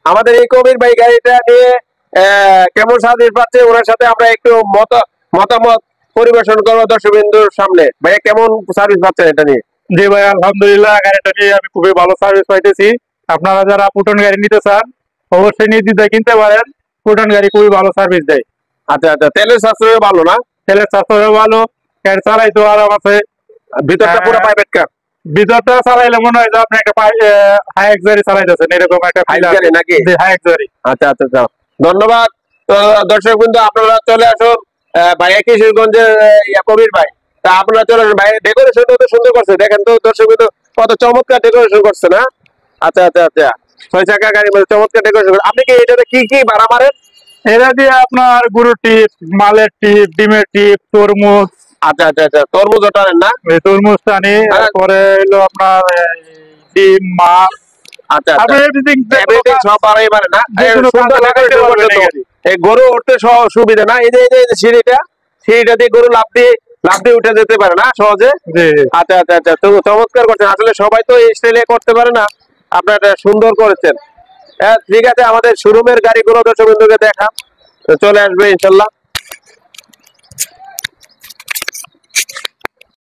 আমাদের এই কবির ভাই গাড়িটা নিয়ে কেমন সার্ভিস পাচ্ছে ওনার সাথে আমরা একটু মতামত পরিবেশন করবো দর্শকবিন্দুর সামনে। ভাইয়া কেমন সার্ভিস পাচ্ছেন এটা নিয়ে? জি ভাই, আলহামদুলিল্লাহ, গাড়িটা নিয়ে আমি খুবই ভালো সার্ভিস পাইতেছি। আপনারা যারা পুটন গাড়ি নিতে চান অবশ্যই নির্দ্বিধায় কিনতে পারেন, পুটন গাড়ি খুবই ভালো সার্ভিস দেয়। আচ্ছা আচ্ছা, তেলের সাশ্রয় ভালো না? তেলের সাশ্রয় ভালো, গাড়ি চালাইতে আরাম আছে। ভিতরটা পুরো প্রাইভেট কার? ভিতরটা চালাইলে মনে হয় যে আপনি একটা হাইএক্স গাড়ি চালাইতেছেন, এরকম একটা গাড়ি নাকি? হাইএক্স গাড়ি। আচ্ছা আচ্ছা আচ্ছা, ধন্যবাদ। তো দর্শক বিন্দু আপনারা চলে আসুন ভাইয়া কিশোরগঞ্জের কবির ভাই। তা আপনারা চলে আসুন ভাই, ডেকোরেশন কত সুন্দর করছে দেখেন তো দর্শক বিন্দু, কত চমৎকার ডেকোরেশন করছে না? আচ্ছা আচ্ছা আচ্ছা, 6 চাকা গাড়ির মধ্যে চমৎকার ডেকোরেশন। আপনি কি এটাতে কি কি ভাড়া মারেন? এটা দিয়ে আপনার গরুর টিপ, মালের টিপ, ডিমের টিপ, তরমুজ। আচ্ছা আচ্ছা আচ্ছা, তরমুজ টানেন না? তরমুজ টানি, তারপরে হলো আপনার ডিম, মাছ। আচ্ছা এভরিথিং সব বাড়াই পারে না? সুন্দর ডেকোরেশন করছে তো। এই গরু উঠতে সুবিধা না? এই যে সিঁড়িটা দিয়ে গরু লাফ দিয়ে উঠে যেতে পারে না সহজে? আচ্ছা আচ্ছা আচ্ছা, তো চমৎকার করছেন। আসলে সবাই তো এই স্টাইলে করতে পারে না, আপনারা সুন্দর করেছেন। ঠিক আছে, আমাদের শোরুমের গাড়িগুলো দর্শক বিন্দুকে দেখা চলে আসবে ইনশাল্লাহ।